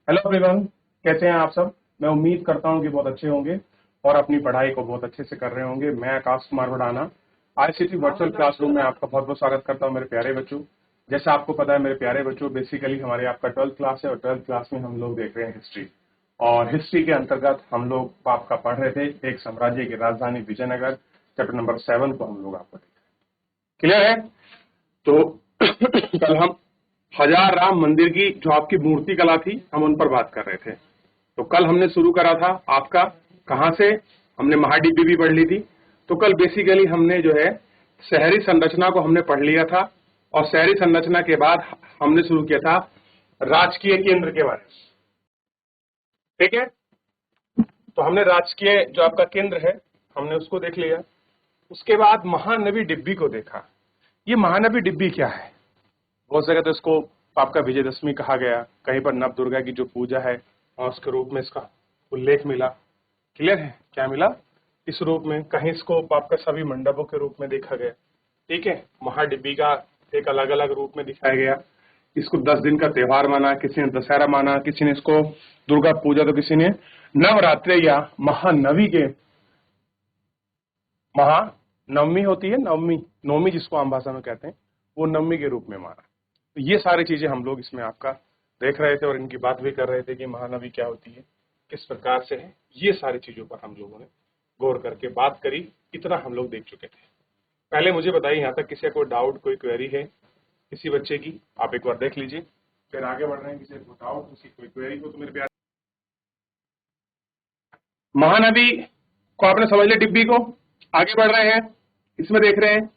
Hello everyone, कैसे हैं आप सब। मैं उम्मीद करता हूं कि बहुत अच्छे होंगे और अपनी पढ़ाई को बहुत अच्छे से कर रहे होंगे। मैं Akash Kumar Bhadana ICT virtual classroom में आपका बहुत बहुत स्वागत करता हूं मेरे प्यारे बच्चों। जैसा आपको पता है मेरे प्यारे बच्चों, बेसिकली हमारे आपका 12th क्लास है और 12th क्लास में हम लोग देख रहे हैं हिस्ट्री। और हिस्ट्री के अंतर्गत हम लोग आपका पढ़ रहे थे एक साम्राज्य की राजधानी विजयनगर, चैप्टर नंबर 7 को हम लोग आपको देख रहे हैं। क्लियर है? तो कल हम हजार राम मंदिर की जो आपकी मूर्ति कला थी हम उन पर बात कर रहे थे। तो कल हमने शुरू करा था आपका कहां से, हमने महाडिब्बी भी पढ़ ली थी। तो कल बेसिकली हमने जो है शहरी संरचना को हमने पढ़ लिया था और शहरी संरचना के बाद हमने शुरू किया था राजकीय केंद्र के बारे में। ठीक है, तो हमने राजकीय जो आपका केंद्र है हमने उसको देख लिया। उसके बाद महानवी डिब्बी को देखा। ये महानवी डिब्बी क्या है? बहुत जगह तो इसको आपका विजयदशमी कहा गया, कहीं पर नव दुर्गा की जो पूजा है और उसके रूप में इसका उल्लेख मिला। क्लियर है? क्या मिला इस रूप में? कहीं इसको आपका सभी मंडपों के रूप में देखा गया। ठीक है, महाडिब्बी का एक अलग अलग रूप में दिखाया गया। इसको 10 दिन का त्योहार माना, किसी ने दशहरा माना, किसी ने इसको दुर्गा पूजा, तो किसी ने नवरात्रे या महानवी के, महानवमी होती है, नवमी जिसको आम भाषा में कहते हैं, वो नवमी के रूप में माना। तो ये सारी चीजें हम लोग इसमें आपका देख रहे थे और इनकी बात भी कर रहे थे कि महानवी क्या होती है, किस प्रकार से है। ये सारी चीजों पर हम लोगों ने गौर करके बात करी। इतना हम लोग देख चुके थे। पहले मुझे बताइए, यहाँ तक किसी कोई डाउट, कोई क्वेरी है किसी बच्चे की? आप एक बार देख लीजिए, फिर आगे बढ़ रहे हैं। किसी को डाउट, किसी कोई क्वेरी हो तो मेरे प्यारे। महानवी को आपने समझ लिया, डिब्बी को। आगे बढ़ रहे हैं, इसमें देख रहे हैं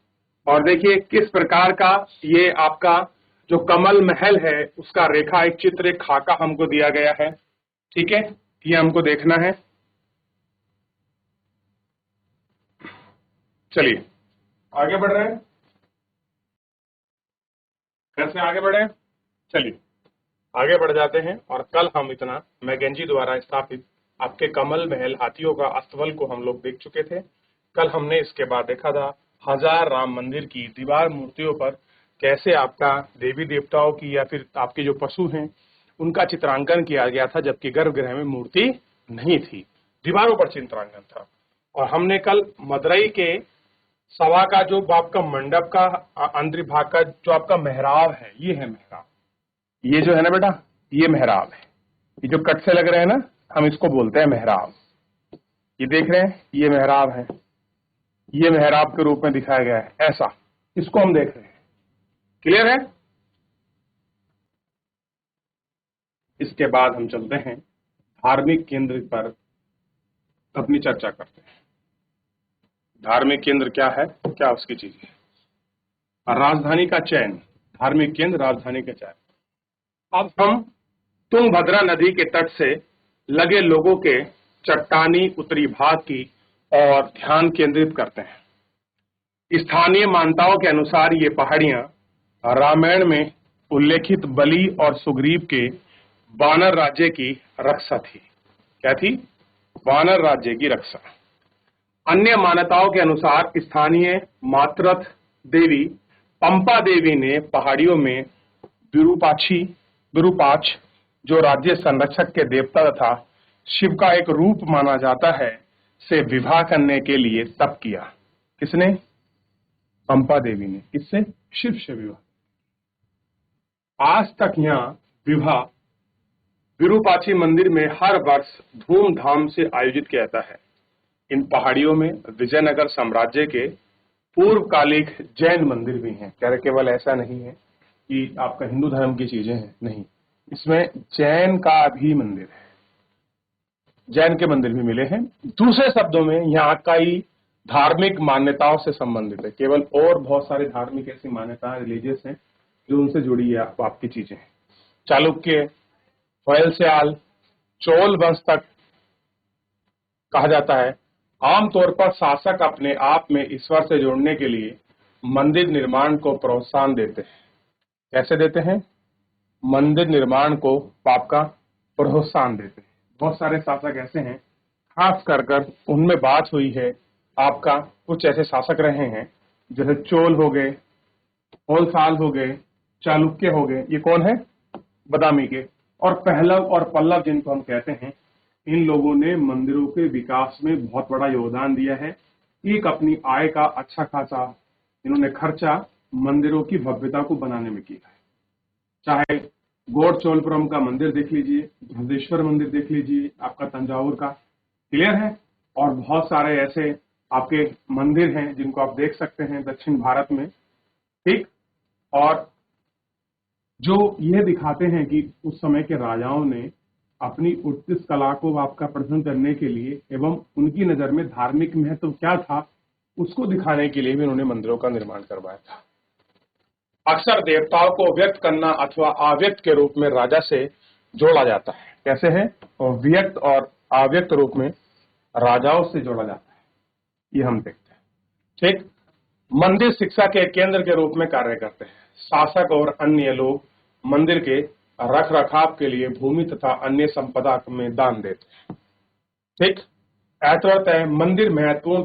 और देखिए किस प्रकार का ये आपका जो कमल महल है उसका रेखा, एक चित्र, एक खाका हमको दिया गया है। ठीक है, ये हमको देखना है। चलिए आगे बढ़ रहे हैं, कैसे आगे बढ़े? चलिए आगे बढ़ जाते हैं। और कल हम इतना मैकेंजी द्वारा स्थापित आपके कमल महल हाथियों का अस्तबल को हम लोग देख चुके थे। कल हमने इसके बाद देखा था हजार राम मंदिर की दीवार मूर्तियों पर कैसे आपका देवी देवताओं की या फिर आपके जो पशु हैं उनका चित्रांकन किया गया था, जबकि गर्भगृह में मूर्ति नहीं थी, दीवारों पर चित्रांकन था। और हमने कल मदुरई के सभा का जो आपका मंडप का अंदर भाग का जो आपका मेहराब है, ये है मेहराब। ये जो है ना बेटा, ये मेहराब है। ये जो कट से लग रहे हैं ना, हम इसको बोलते हैं मेहराब। ये देख रहे हैं, ये मेहराब है, ये मेहराब के रूप में दिखाया गया है, ऐसा इसको हम देख रहे हैं। क्लियर है? इसके बाद हम चलते हैं धार्मिक केंद्र पर अपनी चर्चा करते हैं। धार्मिक केंद्र क्या है, क्या उसकी चीज है? राजधानी का चयन, धार्मिक केंद्र राजधानी का चयन। अब हम तुंगभद्रा नदी के तट से लगे लोगों के चट्टानी उत्तरी भाग की और ध्यान केंद्रित करते हैं। स्थानीय मान्यताओं के अनुसार ये पहाड़ियां रामायण में उल्लेखित बलि और सुग्रीव के वानर राज्य की रक्षा थी। क्या थी? वानर राज्य की रक्षा। अन्य मान्यताओं के अनुसार स्थानीय मातृथ देवी पंपा देवी ने पहाड़ियों में विरूपाक्ष जो राज्य संरक्षक के देवता तथा शिव का एक रूप माना जाता है से विवाह करने के लिए तप किया। किसने? पंपा देवी ने। किससे? शिव से विवाह। आज तक यहाँ विवाह विरूपाक्षी मंदिर में हर वर्ष धूमधाम से आयोजित किया जाता है। इन पहाड़ियों में विजयनगर साम्राज्य के पूर्वकालिक जैन मंदिर भी हैं। क्या केवल ऐसा नहीं है कि आपका हिंदू धर्म की चीजें हैं, नहीं, इसमें जैन का भी मंदिर है, जैन के मंदिर भी मिले हैं। दूसरे शब्दों में यहाँ कई धार्मिक मान्यताओं से संबंधित है। केवल और बहुत सारे धार्मिक ऐसी मान्यताएं रिलीजियस हैं जो उनसे जुड़ी है आपकी चीजें हैं। चालुक्य, होयसला, चोल वंश तक कहा जाता है। आमतौर पर शासक अपने आप में ईश्वर से जोड़ने के लिए मंदिर निर्माण को प्रोत्साहन देते हैं। कैसे देते हैं? मंदिर निर्माण को पाप का प्रोत्साहन देते हैं। बहुत सारे शासक ऐसे हैं, खास कर उनमें बात हुई है आपका, कुछ ऐसे शासक रहे हैं जैसे चोल हो गए, होयसाल हो गए, चालुक्य हो गए। ये कौन है? बादामी के। और पहलव और पल्लव जिनको हम कहते हैं, इन लोगों ने मंदिरों के विकास में बहुत बड़ा योगदान दिया है। एक अपनी आय का अच्छा खासा इन्होंने खर्चा मंदिरों की भव्यता को बनाने में किया है। चाहे गोडचोलपुरम का मंदिर देख लीजिए, बृहदेश्वर मंदिर देख लीजिए, आपका तंजावुर का, क्लियर है। और बहुत सारे ऐसे आपके मंदिर हैं जिनको आप देख सकते हैं दक्षिण भारत में, ठीक। और जो ये दिखाते हैं कि उस समय के राजाओं ने अपनी उत्कृष्ट कला को आपका प्रदर्शन करने के लिए एवं उनकी नजर में धार्मिक महत्व क्या था उसको दिखाने के लिए भी उन्होंने मंदिरों का निर्माण करवाया था। अक्सर देवताओं को व्यक्त करना अथवा अव्यक्त के रूप में राजा से जोड़ा जाता है। कैसे है? और व्यक्त और अव्यक्त रूप में राजाओं से जोड़ा जाता है, ये हम देखते हैं, ठीक। मंदिर शिक्षा के केंद्र के रूप में कार्य करते हैं। शासक और अन्य लोग मंदिर के रख रखाव के लिए भूमि तथा अन्य संपदा में दान देते हैं, ठीक। ऐतवत मंदिर महत्वपूर्ण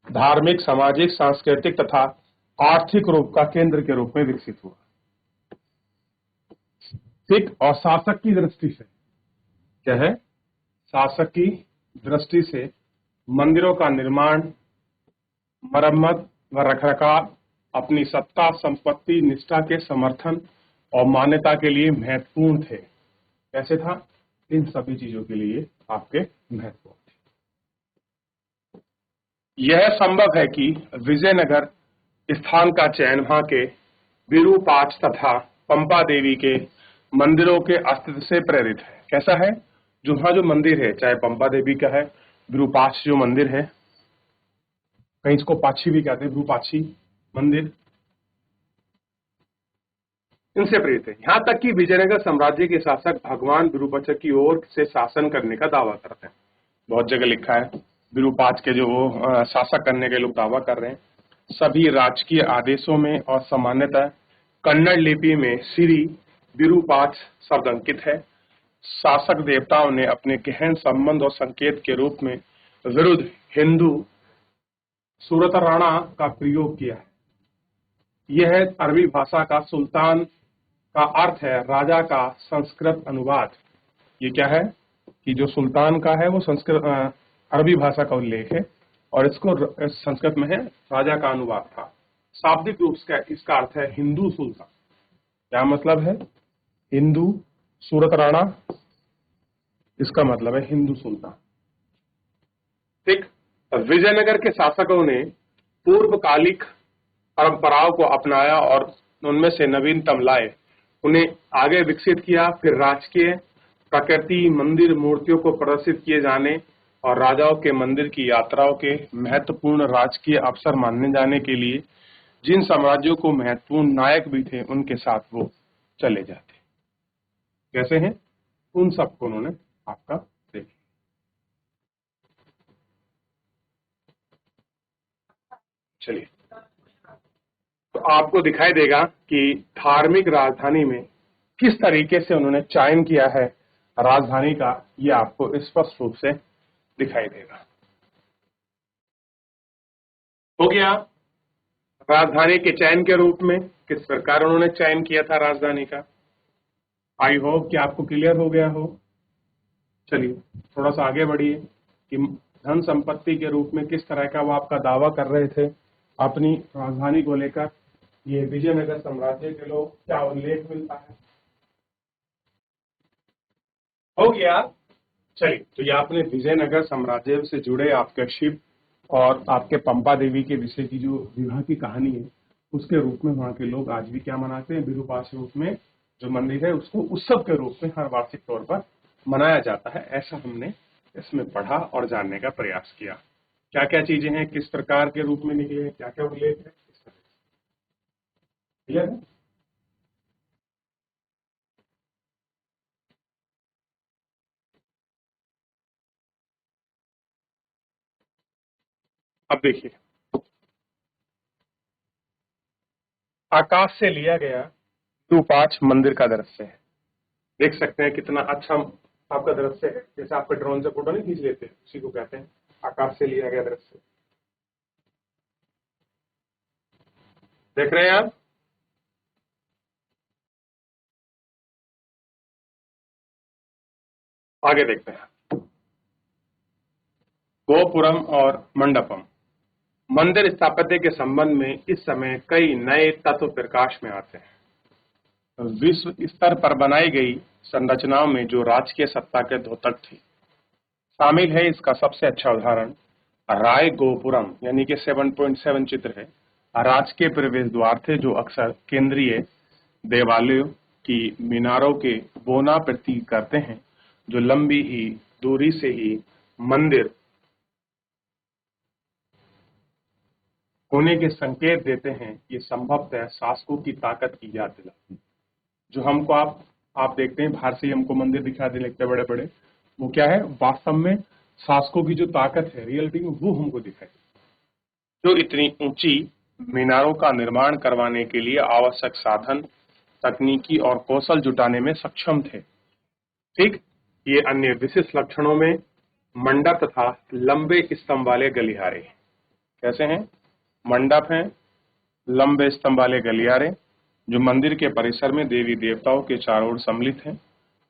धार्मिक सामाजिक सांस्कृतिक तथा आर्थिक रूप का केंद्र के रूप में विकसित हुआ, ठीक। और शासक की दृष्टि से क्या है? शासक की दृष्टि से मंदिरों का निर्माण, मरम्मत व रखरखाव अपनी सत्ता, संपत्ति, निष्ठा के समर्थन और मान्यता के लिए महत्वपूर्ण थे। कैसे था? इन सभी चीजों के लिए आपके महत्वपूर्ण थे। यह संभव है कि विजयनगर स्थान का चयन वहां के विरूपाक्ष तथा पंपा देवी के मंदिरों के अस्तित्व से प्रेरित है। कैसा है? जो वहां जो मंदिर है, चाहे पंपा देवी का है, विरूपाक्ष जो मंदिर है, कहीं इसको पाक्षी भी कहते हैं, विरूपाक्षी मंदिर, इनसे प्रेरित है। यहां तक कि विजयनगर साम्राज्य के शासक भगवान विरूपाक्ष की ओर से शासन करने का दावा करते हैं। बहुत जगह लिखा है विरूपाक्ष के जो वो शासक करने के लोग दावा कर रहे हैं। सभी राजकीय आदेशों में और सामान्यतः कन्नड़ लिपि में श्री विरूपाक्ष शब्द अंकित है। शासक देवताओं ने अपने गहन संबंध और संकेत के रूप में विरुद्ध हिंदू सूरत राणा का प्रयोग किया है। यह अरबी भाषा का सुल्तान का अर्थ है राजा का संस्कृत अनुवाद। ये क्या है कि जो सुल्तान का है वो संस्कृत अरबी भाषा का उल्लेख है और इसको संस्कृत में है राजा का अनुवाद था। शाब्दिक रूप से इसका अर्थ है हिंदू सुल्तान। क्या मतलब है? हिंदू सूरत राणा, इसका मतलब है हिंदू सुल्तान, ठीक। विजयनगर के शासकों ने पूर्वकालिक परंपराओं को अपनाया और उनमें से नवीनतम लाए, उन्हें आगे विकसित किया। फिर राजकीय प्रकृति मंदिर मूर्तियों को प्रदर्शित किए जाने और राजाओं के मंदिर की यात्राओं के महत्वपूर्ण राजकीय अवसर मानने जाने के लिए जिन साम्राज्यों को महत्वपूर्ण नायक भी थे उनके साथ वो चले जाते। कैसे हैं? उन सबको उन्होंने आपका देखा। चलिए, तो आपको दिखाई देगा कि धार्मिक राजधानी में किस तरीके से उन्होंने चयन किया है राजधानी का, ये आपको स्पष्ट रूप से दिखाई देगा। हो गया राजधानी के चयन के रूप में किस प्रकार उन्होंने चयन किया था राजधानी का। आई होप कि आपको क्लियर हो गया हो। चलिए थोड़ा सा आगे बढ़िए कि धन संपत्ति के रूप में किस तरह का वो आपका दावा कर रहे थे अपनी राजधानी को लेकर। ये विजयनगर साम्राज्य के लोग क्या उल्लेख मिलता है। हो गया। चलिए, तो ये आपने विजयनगर साम्राज्य से जुड़े आपके शिव और आपके पंपा देवी के विषय की जो विवाह की कहानी है उसके रूप में वहां के लोग आज भी क्या मनाते हैं, विरूपाक्ष रूप में जो मंदिर है उसको उत्सव के रूप में हर वार्षिक तौर पर मनाया जाता है। ऐसा हमने इसमें पढ़ा और जानने का प्रयास किया। क्या क्या चीजें हैं, किस प्रकार के रूप में निकले हैं, क्या क्या उल्लेख है, इस तरह। क्लियर है? अब देखिए, आकाश से लिया गया विरूपाक्ष मंदिर का दृश्य है। देख सकते हैं कितना अच्छा आपका दृश्य है। जैसे आपके ड्रोन से फोटो नहीं खींच लेते, उसी को कहते हैं आकाश से लिया गया दृश्य। देख रहे हैं आप? आगे देखते हैं। गोपुरम और मंडपम। मंदिर स्थापत्य के संबंध में इस समय कई नए तत्व प्रकाश में आते हैं। विश्व स्तर पर बनाई गई संरचनाओं में जो राजकीय सत्ता के द्योतक थी शामिल है। इसका सबसे अच्छा उदाहरण राय गोपुरम यानी कि 7.7 चित्र है। राजकीय प्रवेश द्वार थे जो अक्सर केंद्रीय देवालयों की मीनारों के बोना प्रतीक करते हैं, जो लंबी ही दूरी से ही मंदिर होने के संकेत देते हैं। ये संभवतः शासकों की ताकत की याद दिलाती है। जो हमको आप देखते हैं बाहर से ही हमको मंदिर दिखा दे लगते बड़े बड़े, वो क्या है वास्तव में शासकों की जो ताकत है रियलिटी में वो हमको दिखाई, जो इतनी ऊंची मीनारों का निर्माण करवाने के लिए आवश्यक साधन, तकनीकी और कौशल जुटाने में सक्षम थे। ठीक, ये अन्य विशिष्ट लक्षणों में मंडप तथा लंबे स्तंभ वाले गलियारे कैसे हैं? मंडप हैं, लंबे स्तंभ वाले गलियारे जो मंदिर के परिसर में देवी देवताओं के चारों ओर सम्मिलित हैं।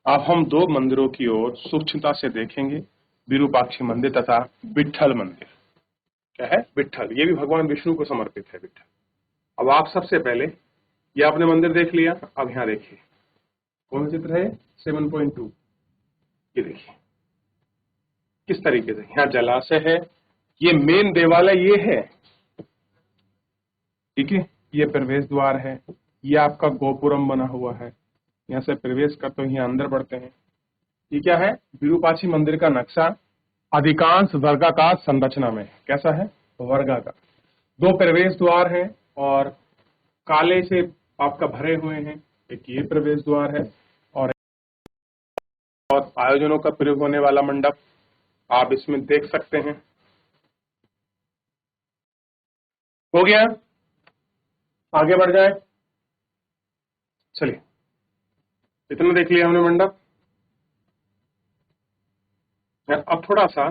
अब हम दो मंदिरों की ओर सूक्ष्मता से देखेंगे, विरूपाक्षी मंदिर तथा विट्ठल मंदिर। क्या है? विट्ठल। ये भी भगवान विष्णु को समर्पित है विट्ठल। अब आप सबसे पहले ये आपने मंदिर देख लिया, अब यहाँ देखिए कौन सा चित्र है? 7.2। ये देखिए किस तरीके से यहाँ जलाशय है, ये मेन देवालय ये है, ठीक है। ये प्रवेश द्वार है, ये आपका गोपुरम बना हुआ है, यहाँ से प्रवेश करते हुए यहाँ अंदर बढ़ते हैं। ये क्या है? विरूपाक्षी मंदिर का नक्शा अधिकांश वर्गाकार संरचना में। कैसा है? वर्गाकार। दो प्रवेश द्वार हैं और काले से आपका भरे हुए हैं। एक ये प्रवेश द्वार है और आयोजनों का प्रयोग होने वाला मंडप आप इसमें देख सकते हैं। हो गया? आगे बढ़ जाए, चलिए इतना देख लिया हमने मंडप। अब थोड़ा सा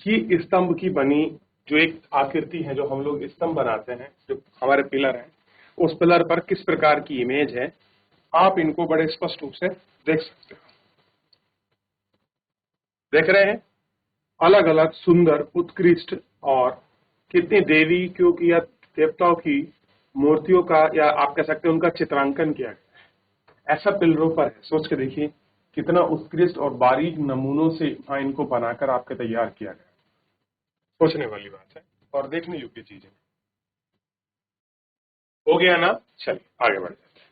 ये स्तंभ की बनी जो एक आकृति है, जो हम लोग स्तंभ बनाते हैं, जो हमारे पिलर हैं, उस पिलर पर किस प्रकार की इमेज है आप इनको बड़े स्पष्ट रूप से देख सकते हो। देख रहे हैं? अलग अलग सुंदर उत्कृष्ट और कितनी देवी क्योंकि या देवताओं की मूर्तियों का या आप कह सकते हैं उनका चित्रांकन किया गया है। ऐसा पिलरों पर है, सोच के देखिए कितना उत्कृष्ट और बारीक नमूनों से इनको बनाकर आपके तैयार किया गया। सोचने वाली बात है और देखने योग्य चीज है। हो गया ना? चलिए आगे बढ़ जाते हैं।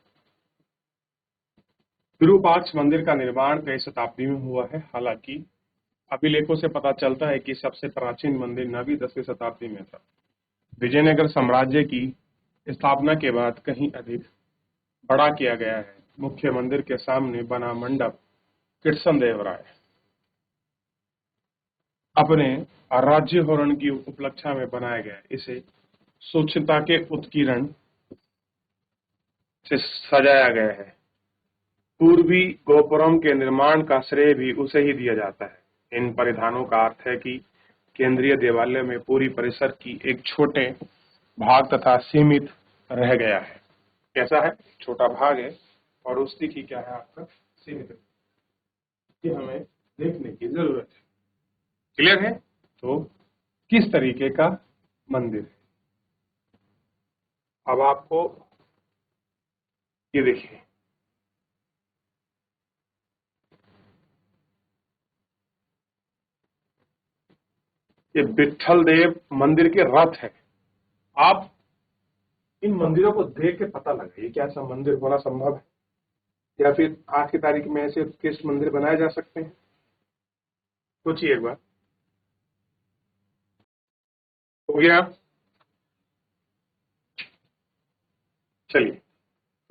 विरूपाक्ष मंदिर का निर्माण कई शताब्दी में हुआ है। हालांकि अभिलेखों से पता चलता है कि सबसे प्राचीन मंदिर 9वीं 10वीं शताब्दी में था। विजयनगर साम्राज्य की स्थापना के बाद कहीं अधिक बड़ा किया गया है। मुख्य मंदिर के सामने बना मंडप कृष्णदेवराय अपने राज्य हरण की उपलक्ष्य में बनाया गया है। इसे सूक्ष्मता के उत्कीर्ण से सजाया गया है। पूर्वी गोपुरम के निर्माण का श्रेय भी उसे ही दिया जाता है। इन परिधानों का अर्थ है कि केंद्रीय देवालय में पूरी परिसर की एक छोटे भाग तथा सीमित रह गया है। कैसा है? छोटा भाग है और उसकी की क्या है आपका सीमित। ये हमें देखने की जरूरत है। क्लियर है? तो किस तरीके का मंदिर है? अब आपको ये देखिए, ये विट्ठल देव मंदिर के रथ है। आप इन मंदिरों को देख के पता लगा ये क्या ऐसा मंदिर होना संभव है या फिर आज की तारीख में ऐसे उत्कृष्ट मंदिर बनाए जा सकते हैं? सोचिए एक बार। हो गया? चलिए,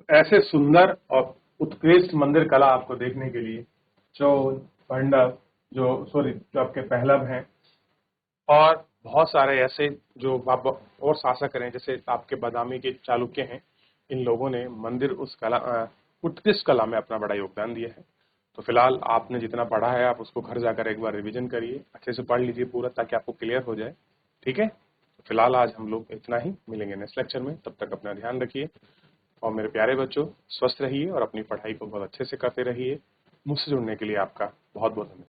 ऐसे सुंदर और उत्कृष्ट मंदिर कला आपको देखने के लिए चौल, मंडप, जो आपके पहलव हैं और बहुत सारे ऐसे जो और शासक रहे, जैसे आपके बादामी के चालुक्य हैं, इन लोगों ने मंदिर उस कला उत्कृष्ट कला में अपना बड़ा योगदान दिया है। तो फिलहाल आपने जितना पढ़ा है आप उसको घर जाकर एक बार रिवीजन करिए, अच्छे से पढ़ लीजिए पूरा, ताकि आपको क्लियर हो जाए। ठीक है? तो फिलहाल आज हम लोग इतना ही, मिलेंगे नेक्स्ट लेक्चर में। तब तक अपना ध्यान रखिए और मेरे प्यारे बच्चों स्वस्थ रहिए और अपनी पढ़ाई को बहुत अच्छे से करते रहिए। मुझसे जुड़ने के लिए आपका बहुत बहुत धन्यवाद।